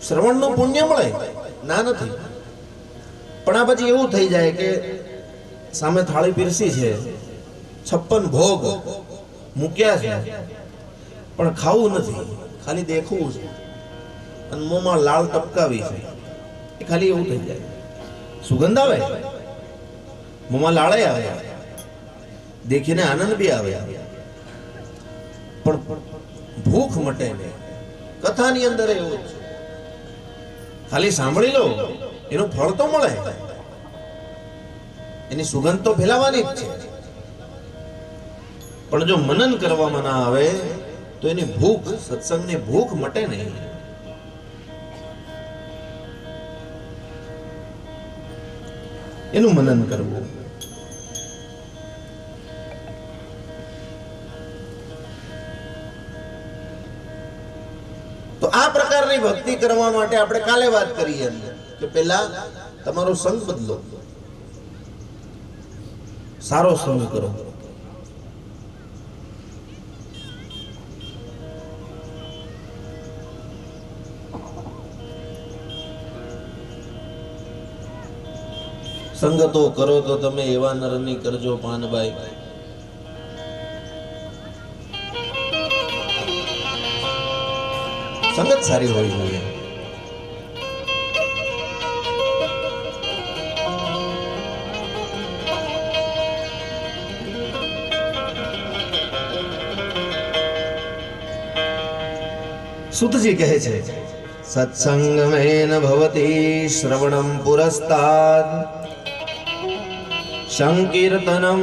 શ્રવણનું પુણ્ય મળે ના નથી, પણ આ પછી એવું થઈ જાય કે સામે થાળી પીરસી છે, 56 ભોગ મૂક્યા છે, પણ ખાવું નથી, ખાલી દેખવું છે અને મોંમાં લાળ ટપકાવી છે, ખાલી એવું થઈ જાય. સુગંધ આવે, મોંમાં લાળે આવે, દેખીને આનંદ બી આવે, પણ ભૂખ મટે નહીં. કથાની અંદર એવું છે, ખાલી સાંભળી લો એનું ફળ તો મળે, એની સુગંધ તો ફેલાવાની જ છે, પણ જો મનન કરવામાં ના આવે તો એની ભૂખ, સત્સંગની ભૂખ મટે નહીં. એનું મનન કરવું. તો આ પ્રકારની ભક્તિ કરવા માટે આપણે કાલે વાત કરીએ કે પહેલા તમારો સંગ બદલો, સારો સંગ કરો. સંગતો કરો તો તમે એવા નરની કરજો પાનબાઈ, સંગત સારી હોવી જોઈએ. સુતજી કહે છે સત્સંગમેન ભવતી શ્રવણમ પુરસ્તાદ સંકીર્તનમ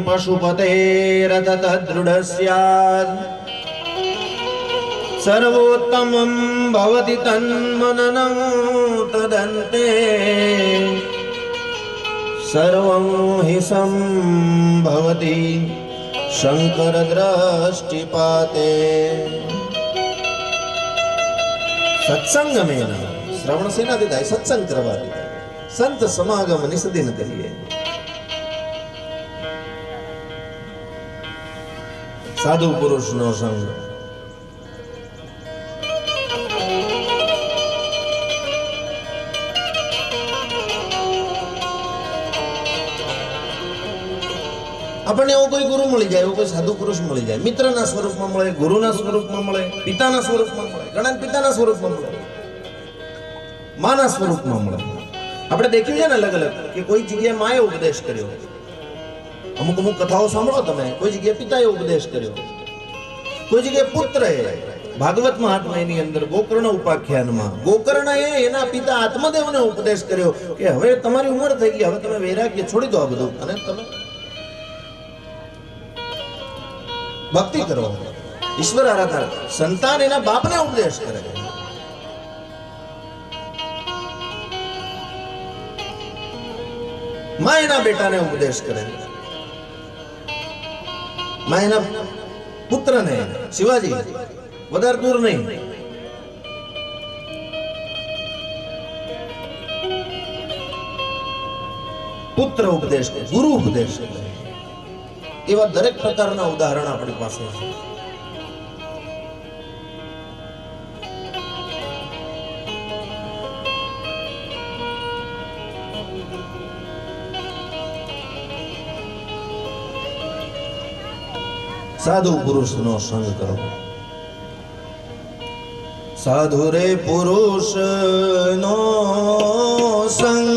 પશુપતેરથ તદ્દૃઢ સ્યાદ સર્વોત્તમં ભવતિ તન્મનનં તદન્તે સર્વં હિ સંભવતિ શંકર દ્રષ્ટિપાતે. સત્સંગમેન, શ્રવણ શેનાથી થાય? સત્સંગ કરવાથી થાય. સંત સમાગમ નિષદિન કરીએ. સાધુ પુરુષનો સંગ. આપણને એવો કોઈ ગુરુ મળી જાય, એવો કોઈ સાધુ પુરુષ મળી જાય, મિત્રના સ્વરૂપમાં મળે, ગુરુના સ્વરૂપમાં મળે, પિતાના સ્વરૂપમાં મળે, ઘણા પિતાના સ્વરૂપમાં મળે, માના સ્વરૂપમાં મળે. આપણે દેખ્યું છે ને અલગ અલગ કે કોઈ જગ્યાએ માએ ઉપદેશ કર્યો, અમુક અમુક કથાઓ સાંભળો તમે, કોઈ જગ્યાએ પિતાએ ઉપદેશ કર્યો, કોઈ જગ્યાએ પુત્રએ. ભાગવત મહાત્મ્યની અંદર ગોકર્ણ ઉપાખ્યાનમાં ગોકર્ણએ એના પિતા આત્મદેવને ઉપદેશ કર્યો કે હવે તમારી ઉંમર થઈ ગઈ, હવે તમે વૈરાગ્ય છોડી દો આ બધું અને તમે ભક્તિ કરો, ઈશ્વર આરાધના. સંતાન એના બાપને ઉપદેશ કરે. માં એના બેટાને ઉપદેશ કરે, માં એના પુત્રને. શિવાજી વધારે દૂર નહીં, પુત્ર ઉપદેશ કરે, ગુરુ ઉપદેશ કરે. એવા દરેક પ્રકારના ઉદાહરણ આપણી પાસે છે. સાધુ પુરુષનો સંગ કરો. સાધુ રે પુરુષનો સંગ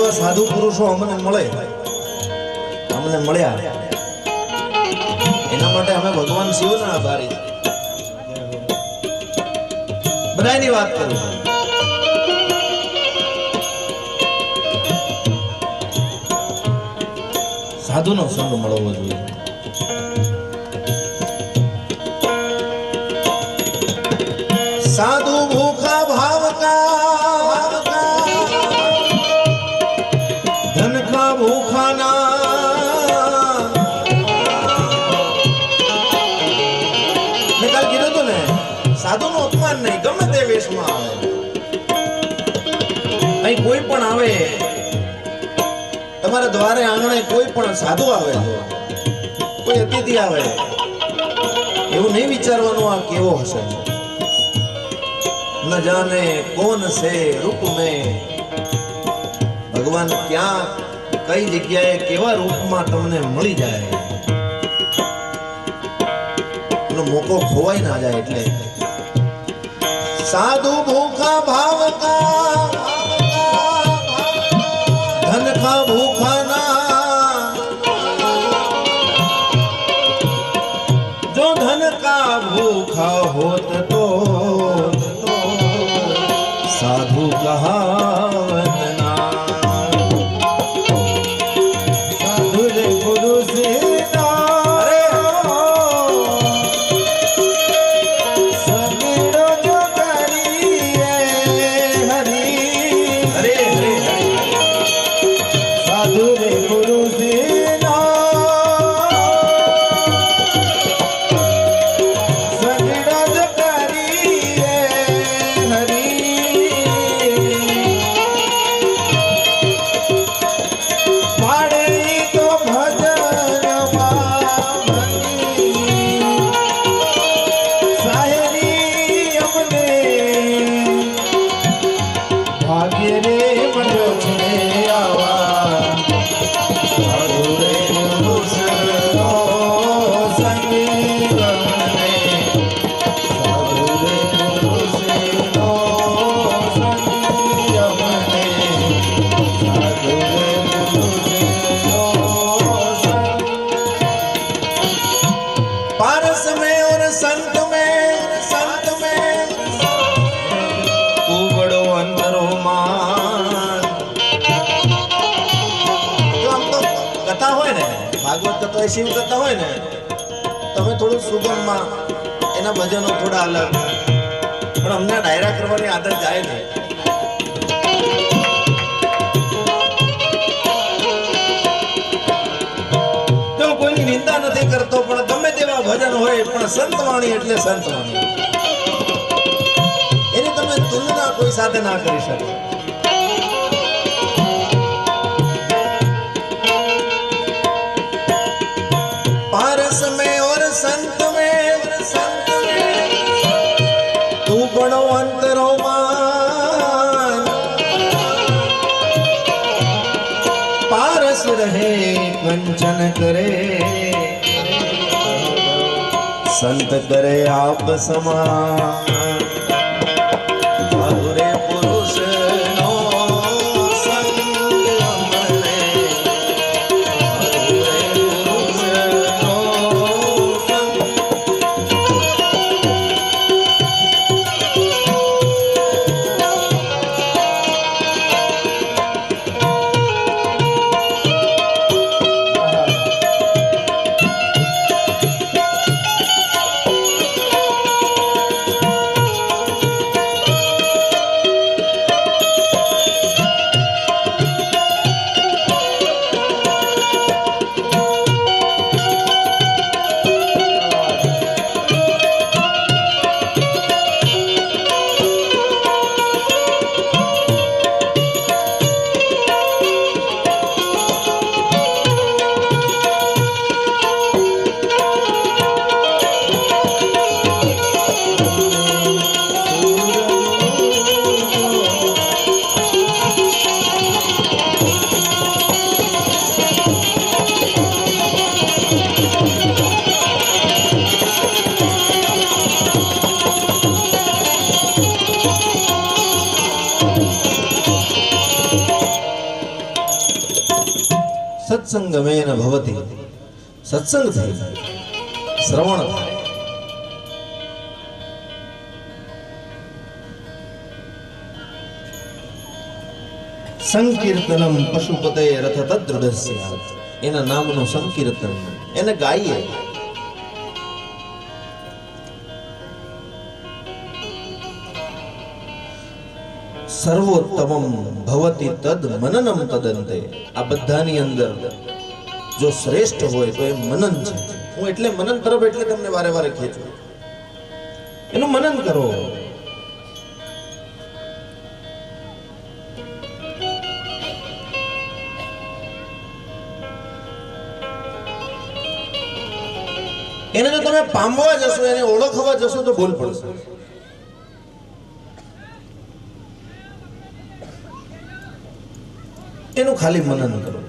જેવા સાધુ પુરુષો અમને મળ્યા એના માટે અમે ભગવાન શિવના આભારી બધાની વાત કરું છું. સાધુનો સંગ મળવો જોઈએ. साधु भूखा भाव का धन का भूखा ना મેં કાલ કીધું હતું ને સાધુ નું અપમાન નહીં ગમે તે વેશમાં આવે અહીં કોઈ પણ આવે તમારા દ્વારે આંગણે કોઈ પણ સાધુ આવે કોઈ અતિથિ આવે એવું નહીં વિચારવાનું આ કેવો હશે न जाने कौन से रूप में भगवान क्या कई जग्याए केवा रूपમાં તમને મળી જાય એનો મોકો ખોવાઈ ના જાય એટલે સાધુ ભૂખા ભાવ કા ધન કા ભૂખા ના જો ધન કા ભૂખા હોત તો साधु कहावत ना साधु रे गुरु से अरे सगड़ो जो करिए हरि हरे हरे साधु रे गुरु से पारस में और संत में तू बड़ो अंतरो मान तो हम तो कथा હોય ને ભાગવત કથા શિવ કથા હોય ને તમે થોડું સુગમમાં એના ભજનો થોડા અલગ પણ અમને ડાયરા કરવાની આદત જાય ને કોઈની નિંદા નથી કરતો પણ ગમે તેવા ભજન હોય પણ સંતવાણી એટલે સંતવાણી એની તમે તુલના કોઈ સાથે ના કરી શકો पारस में और संत में तू बड़ो अंतरो मान पारस रहे कंचन करे संत करे आप समान अधूरे पुरुष नो संग अमरे अधूरे पुरुष नो संग સત્સંગમેન ભવતી, સત્સંગથી શ્રવણ થાય. સંકીર્તનમ પશુપતે રથ તદ્દૃઢસ્ય, એના નામનું સંકીર્તન એને ગાઈએ. સર્વોત્તમમ ભવતી તદ મનનમ તદંતે, આ બધાની અંદર જો શ્રેષ્ઠ હોય તો એ મનન છે. હું એટલે મનન તરફ એટલે તમને વારે વારે ખેંચું, એનું મનન કરો. એને જો તમે પામવા જશો, એને ઓળખવા જશો તો ભૂલ પડશે. એનું ખાલી મનન કરો.